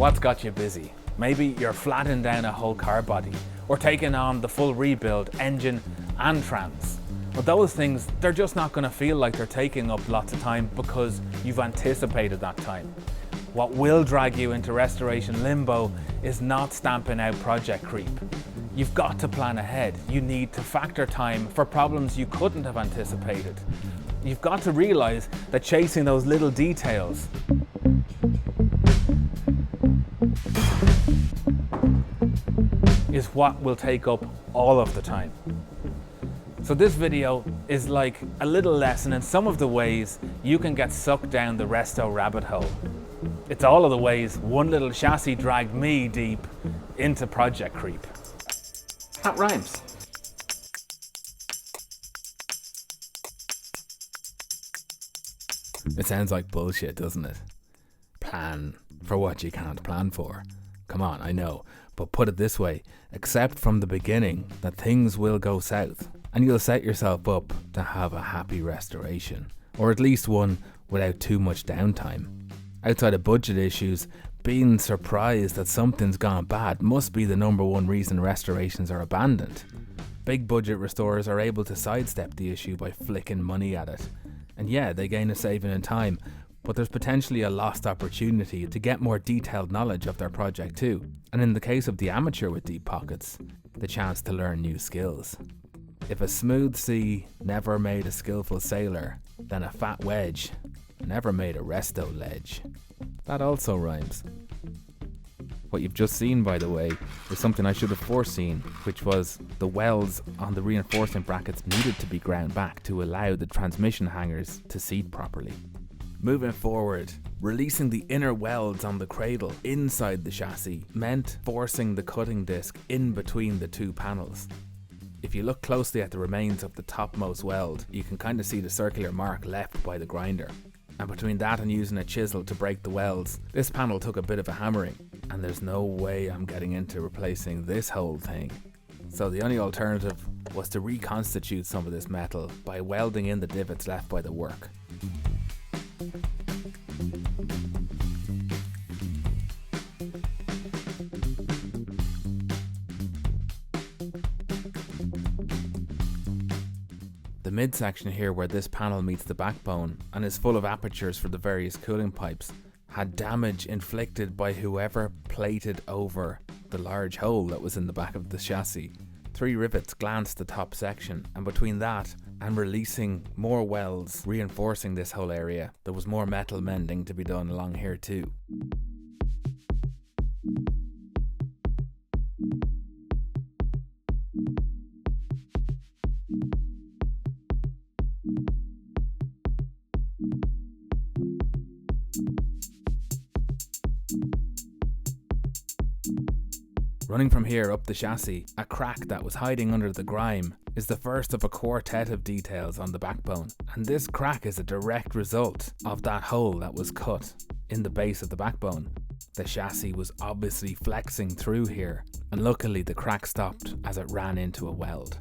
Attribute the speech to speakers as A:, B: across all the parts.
A: What's got you busy? Maybe you're flattening down a whole car body or taking on the full rebuild, engine and trans. But those things, they're just not going to feel like they're taking up lots of time because you've anticipated that time. What will drag you into restoration limbo is not stamping out project creep. You've got to plan ahead. You need to factor time for problems you couldn't have anticipated. You've got to realize that chasing those little details is what will take up all of the time. So this video is like a little lesson in some of the ways you can get sucked down the resto rabbit hole. It's all of the ways one little chassis dragged me deep into project creep. That rhymes.
B: It sounds like bullshit, doesn't it? Plan for what you can't plan for. Come on, I know. But put it this way, accept from the beginning that things will go south and you'll set yourself up to have a happy restoration, or at least one without too much downtime. Outside of budget issues, being surprised that something's gone bad must be the number one reason restorations are abandoned. Big budget restorers are able to sidestep the issue by flicking money at it. And yeah, they gain a saving in time, but there's potentially a lost opportunity to get more detailed knowledge of their project too. And in the case of the amateur with deep pockets, the chance to learn new skills. If a smooth sea never made a skillful sailor, then a fat wedge never made a resto ledge. That also rhymes. What you've just seen, by the way, is something I should have foreseen, which was the welds on the reinforcement brackets needed to be ground back to allow the transmission hangers to seat properly. Moving forward, releasing the inner welds on the cradle inside the chassis meant forcing the cutting disc in between the two panels. If you look closely at the remains of the topmost weld, you can kind of see the circular mark left by the grinder. And between that and using a chisel to break the welds, this panel took a bit of a hammering, and there's no way I'm getting into replacing this whole thing. So the only alternative was to reconstitute some of this metal by welding in the divots left by the work. The midsection here where this panel meets the backbone and is full of apertures for the various cooling pipes had damage inflicted by whoever plated over the large hole that was in the back of the chassis. 3 rivets glanced the top section, and between that and releasing more welds reinforcing this whole area, there was more metal mending to be done along here too. Running from here up the chassis, a crack that was hiding under the grime is the first of a quartet of details on the backbone, and this crack is a direct result of that hole that was cut in the base of the backbone. The chassis was obviously flexing through here, and luckily the crack stopped as it ran into a weld.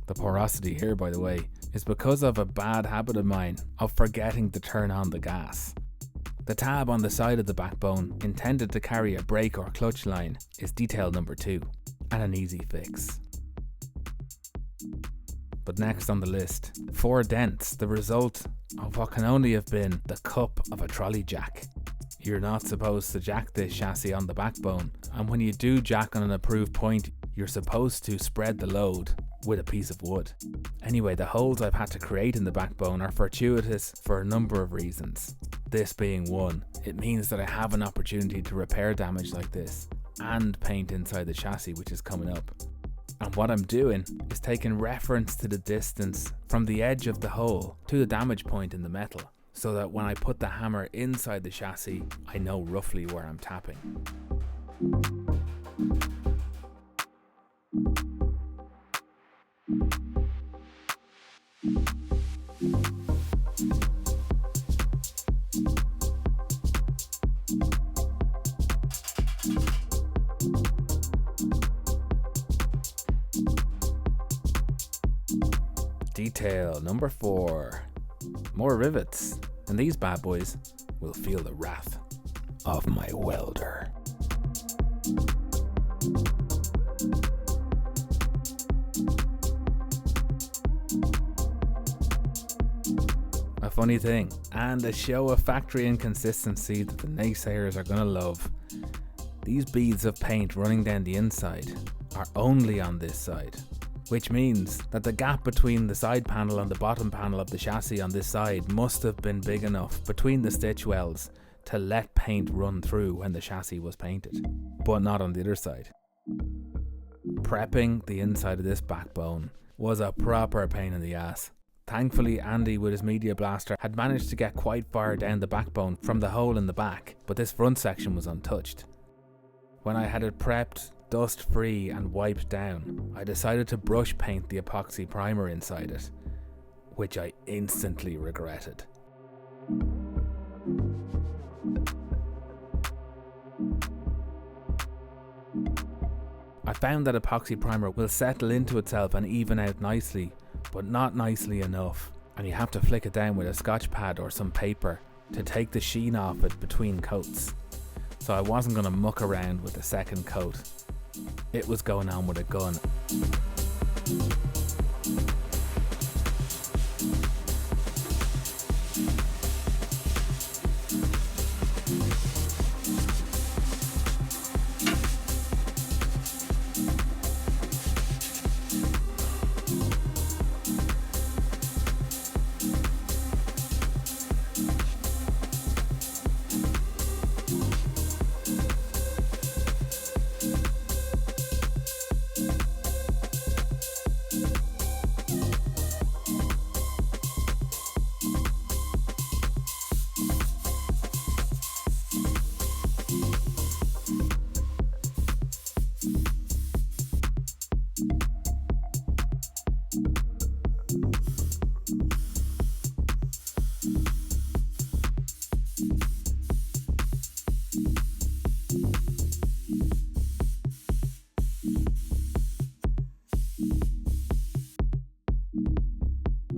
B: The porosity here, by the way, is because of a bad habit of mine of forgetting to turn on the gas. The tab on the side of the backbone, intended to carry a brake or clutch line, is detail number 2, and an easy fix. But next on the list, 4 dents, the result of what can only have been the cup of a trolley jack. You're not supposed to jack this chassis on the backbone, and when you do jack on an approved point, you're supposed to spread the load with a piece of wood. Anyway, the holes I've had to create in the backbone are fortuitous for a number of reasons. This being one, it means that I have an opportunity to repair damage like this and paint inside the chassis, which is coming up. And what I'm doing is taking reference to the distance from the edge of the hole to the damage point in the metal, so that when I put the hammer inside the chassis, I know roughly where I'm tapping. Detail number 4. More rivets, and these bad boys will feel the wrath of my welder. A funny thing, and a show of factory inconsistency that the naysayers are gonna love. These beads of paint running down the inside are only on this side, which means that the gap between the side panel and the bottom panel of the chassis on this side must have been big enough between the stitch welds to let paint run through when the chassis was painted, but not on the other side. Prepping the inside of this backbone was a proper pain in the ass. Thankfully, Andy with his Media Blaster had managed to get quite far down the backbone from the hole in the back, but this front section was untouched. When I had it prepped, dust free and wiped down, I decided to brush paint the epoxy primer inside it, which I instantly regretted. I found that epoxy primer will settle into itself and even out nicely, but not nicely enough, and you have to flick it down with a scotch pad or some paper to take the sheen off it between coats. So I wasn't going to muck around with the second coat. It was going on with a gun.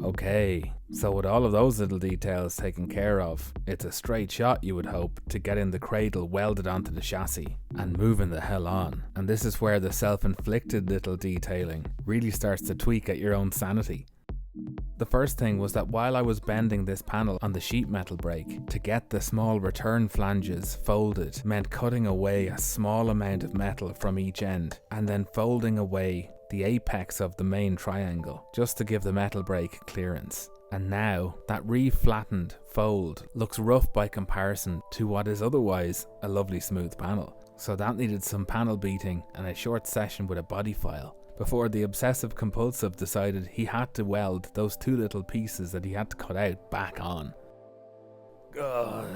B: Okay, so with all of those little details taken care of, it's a straight shot, you would hope, to get in the cradle welded onto the chassis and moving the hell on. And this is where the self-inflicted little detailing really starts to tweak at your own sanity. The first thing was that while I was bending this panel on the sheet metal brake, to get the small return flanges folded meant cutting away a small amount of metal from each end and then folding away the apex of the main triangle just to give the metal brake clearance. And now that re-flattened fold looks rough by comparison to what is otherwise a lovely smooth panel. So that needed some panel beating and a short session with a body file before the obsessive compulsive decided he had to weld those two little pieces that he had to cut out back on. Ugh.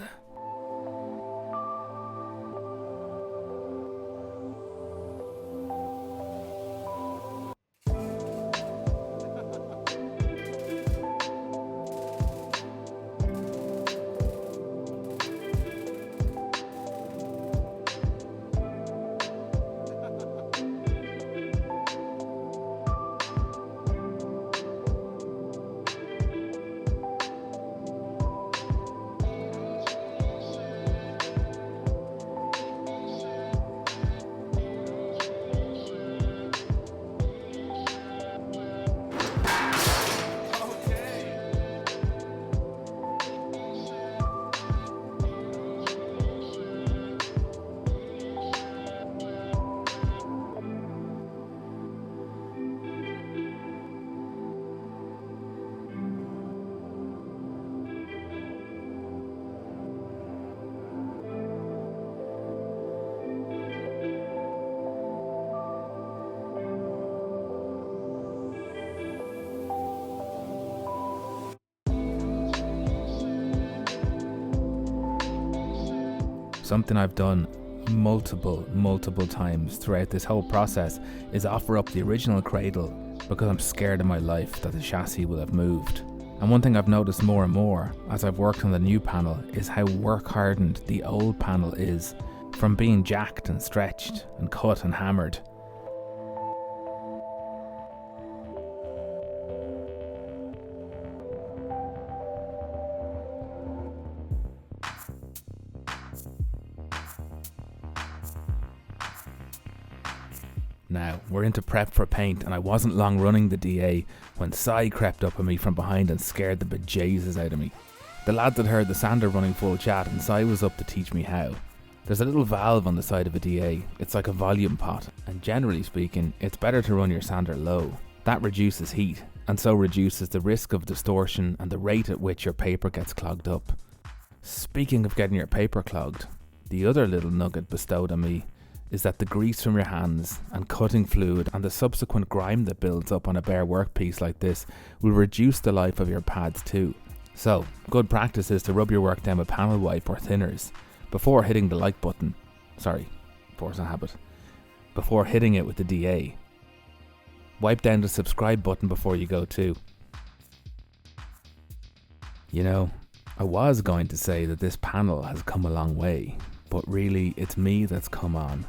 B: Something I've done multiple times throughout this whole process is offer up the original cradle because I'm scared in my life that the chassis will have moved. And one thing I've noticed more and more as I've worked on the new panel is how work hardened the old panel is from being jacked and stretched and cut and hammered. Now, we're into prep for paint, and I wasn't long running the DA when Si crept up on me from behind and scared the bejesus out of me. The lads had heard the sander running full chat, and Si was up to teach me how. There's a little valve on the side of a DA. It's like a volume pot, and generally speaking, it's better to run your sander low. That reduces heat, and so reduces the risk of distortion and the rate at which your paper gets clogged up. Speaking of getting your paper clogged, the other little nugget bestowed on me is that the grease from your hands and cutting fluid and the subsequent grime that builds up on a bare workpiece like this will reduce the life of your pads too. So, good practice is to rub your work down with panel wipe or thinners before hitting the like button. Sorry, force a habit. Before hitting it with the DA. Wipe down the subscribe button before you go too. You know, I was going to say that this panel has come a long way, but really it's me that's come on,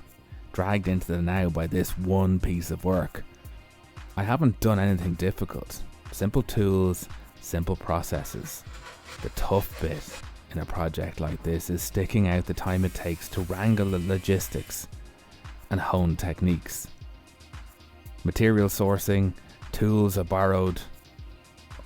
B: dragged into the now by this one piece of work. I haven't done anything difficult. Simple tools, simple processes. The tough bit in a project like this is sticking out the time it takes to wrangle the logistics and hone techniques. Material sourcing, tools are borrowed,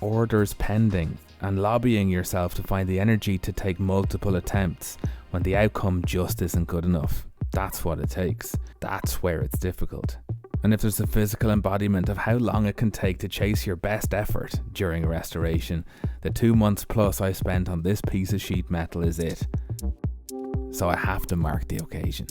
B: orders pending, and lobbying yourself to find the energy to take multiple attempts when the outcome just isn't good enough. That's what it takes. That's where it's difficult. And if there's a physical embodiment of how long it can take to chase your best effort during a restoration, the 2 months plus I spent on this piece of sheet metal is it. So I have to mark the occasion.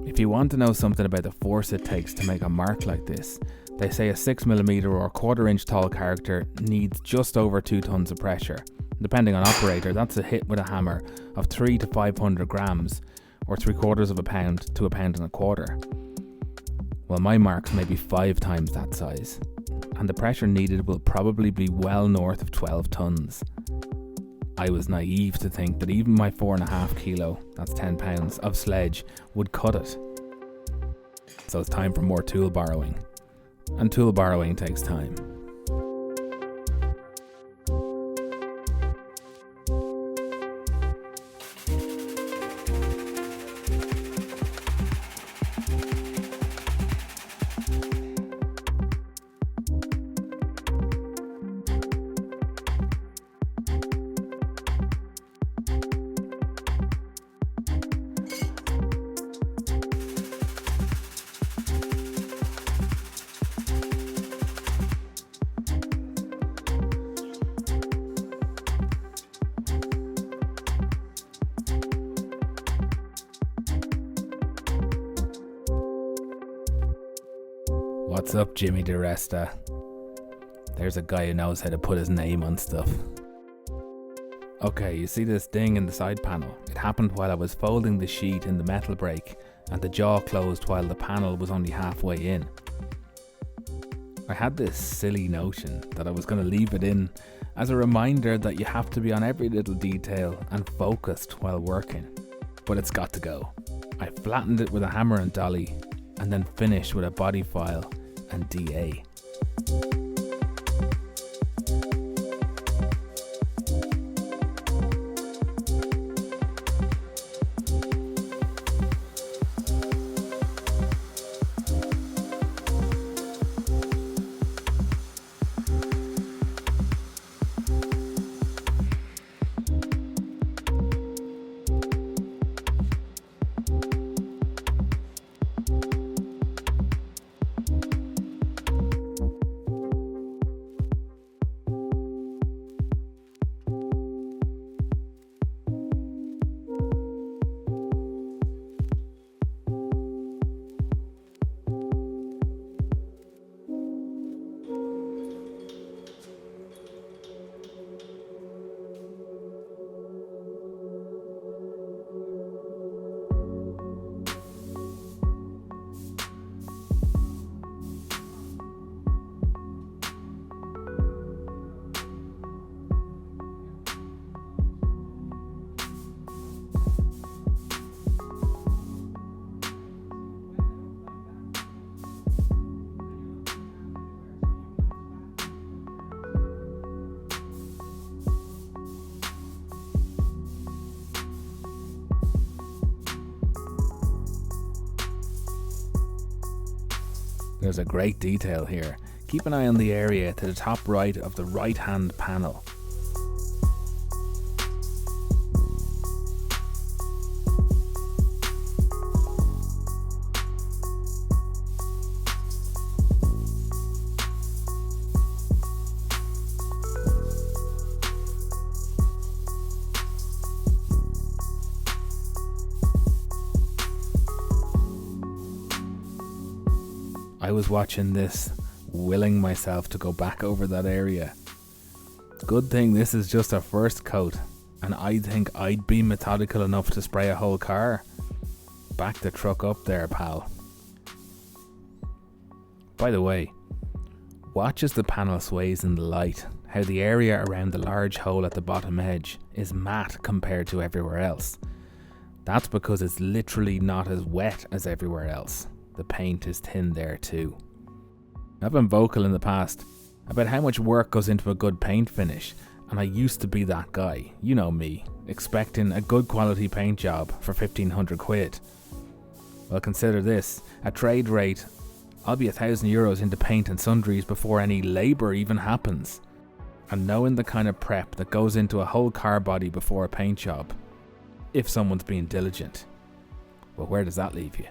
B: If you want to know something about the force it takes to make a mark like this, they say a 6mm or 1/4 inch tall character needs just over 2 tons of pressure. Depending on operator, that's a hit with a hammer of 300 to 500 grams, or 3/4 of a pound to 1.25 pounds. Well, my marks may be 5 times that size, and the pressure needed will probably be well north of 12 tons. I was naive to think that even my 4.5 kilo, that's 10 pounds, of sledge would cut it. So it's time for more tool borrowing. And tool borrowing takes time. What's up, Jimmy DeResta? There's a guy who knows how to put his name on stuff. Okay, you see this ding in the side panel? It happened while I was folding the sheet in the metal brake, and the jaw closed while the panel was only halfway in. I had this silly notion that I was going to leave it in as a reminder that you have to be on every little detail and focused while working. But it's got to go. I flattened it with a hammer and dolly, and then finished with a body file and DA. There's a great detail here. Keep an eye on the area to the top right of the right-hand panel. I was watching this, willing myself to go back over that area. Good thing this is just a first coat, and I think I'd be methodical enough to spray a whole car. Back the truck up there, pal. By the way, watch as the panel sways in the light, how the area around the large hole at the bottom edge is matte compared to everywhere else. That's because it's literally not as wet as everywhere else. The paint is thin there too. I've been vocal in the past about how much work goes into a good paint finish, and I used to be that guy, you know me, expecting a good quality paint job for 1,500 quid. Well, consider this, at trade rate, I'll be €1,000 into paint and sundries before any labour even happens. And knowing the kind of prep that goes into a whole car body before a paint job, if someone's being diligent, well, where does that leave you?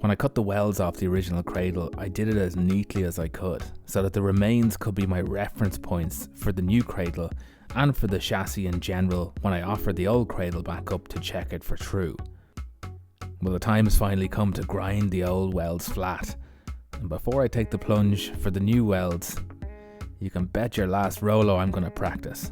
B: When I cut the welds off the original cradle, I did it as neatly as I could, so that the remains could be my reference points for the new cradle and for the chassis in general when I offer the old cradle back up to check it for true. Well, the time has finally come to grind the old welds flat, and before I take the plunge for the new welds, you can bet your last Rolo I'm going to practice.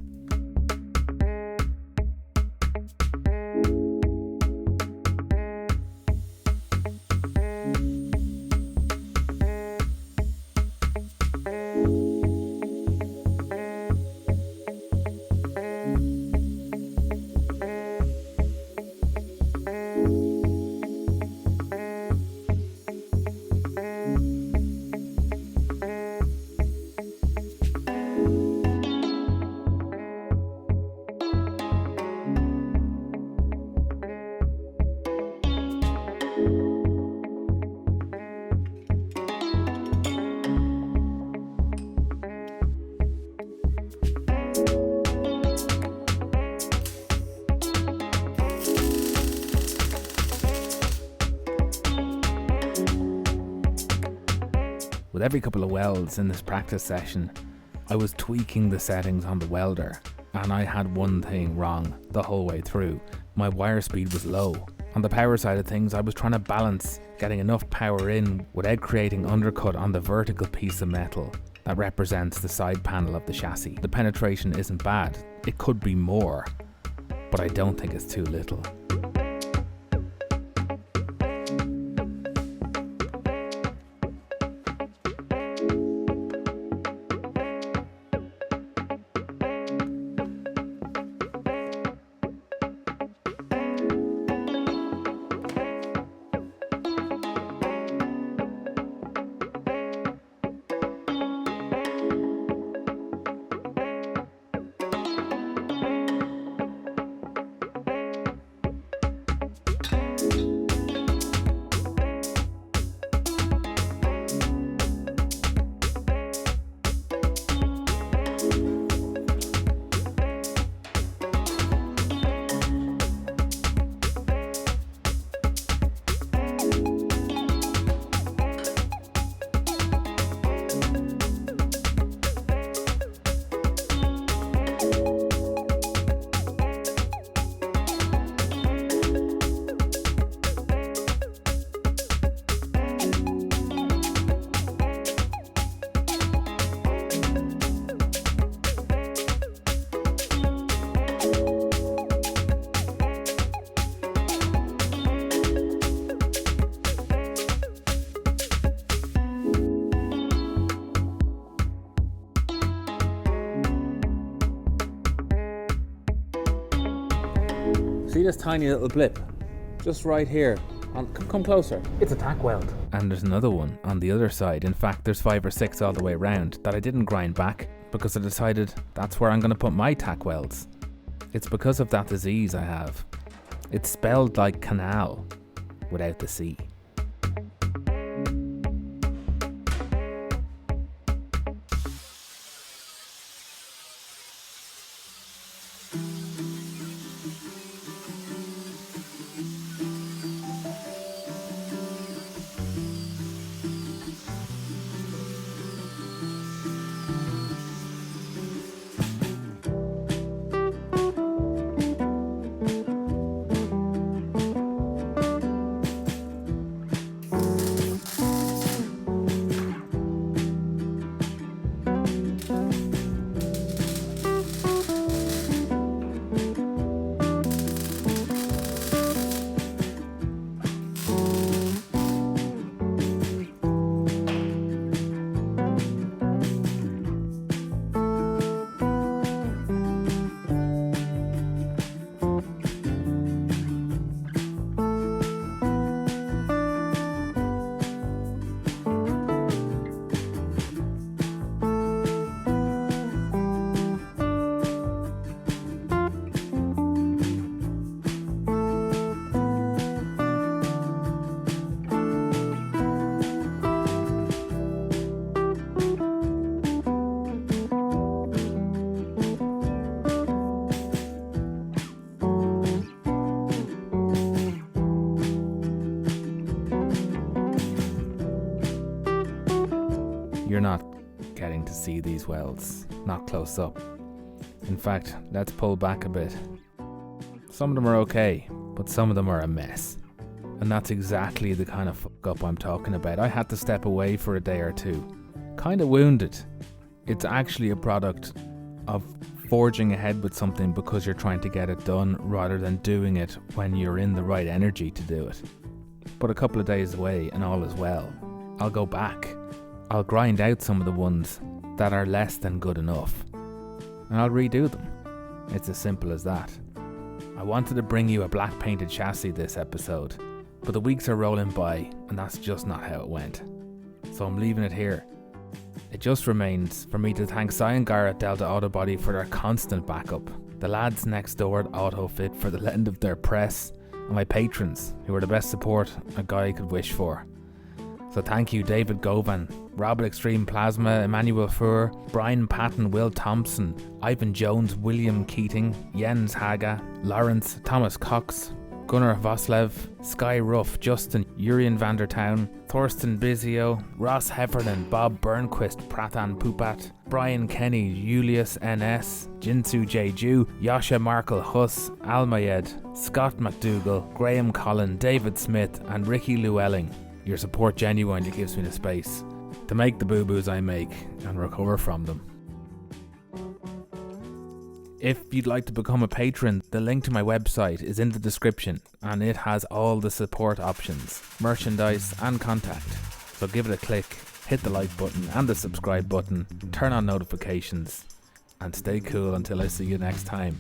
B: With every couple of welds in this practice session, I was tweaking the settings on the welder, and I had one thing wrong the whole way through. My wire speed was low. On the power side of things, I was trying to balance getting enough power in without creating undercut on the vertical piece of metal that represents the side panel of the chassis. The penetration isn't bad, it could be more, but I don't think it's too little.
A: this tiny little blip? Just right here. Come closer. It's a tack weld.
B: And there's another one on the other side. In fact, there's 5 or 6 all the way around that I didn't grind back because I decided that's where I'm going to put my tack welds. It's because of that disease I have. It's spelled like canal without the C. You're not getting to see these welds, not close up. In fact, let's pull back a bit. Some of them are okay, but some of them are a mess. And that's exactly the kind of fuck up I'm talking about. I had to step away for a day or two. Kind of wounded. It's actually a product of forging ahead with something because you're trying to get it done rather than doing it when you're in the right energy to do it. But a couple of days away and all is well. I'll go back. I'll grind out some of the ones that are less than good enough. And I'll redo them. It's as simple as that. I wanted to bring you a black painted chassis this episode, but the weeks are rolling by and that's just not how it went. So I'm leaving it here. It just remains for me to thank Cy and Gar at Delta Auto Body for their constant backup, the lads next door at AutoFit for the lend of their press, and my patrons who are the best support a guy could wish for. So thank you David Govan, Rob at Extreme Plasma, Emmanuel Furr, Brian Patton, Will Thompson, Ivan Jones, William Keating, Jens Haga, Lawrence, Thomas Cox, Gunnar Voslev, Sky Ruff, Justin, Urian van der Town, Thorsten Bizio, Ross Heffernan, Bob Burnquist, Prathan Pupat, Brian Kenny, Julius NS, Jinsu J. Jew, Yasha Markle Huss, Almayed, Scott McDougall, Graham Collin, David Smith and Ricky Llewellyn. Your support genuinely gives me the space to make the boo-boos I make and recover from them. If you'd like to become a patron, the link to my website is in the description and it has all the support options, merchandise and contact. So give it a click, hit the like button and the subscribe button, turn on notifications and stay cool until I see you next time.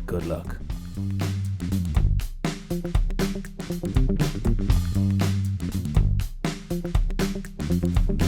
B: Good luck. Thank you.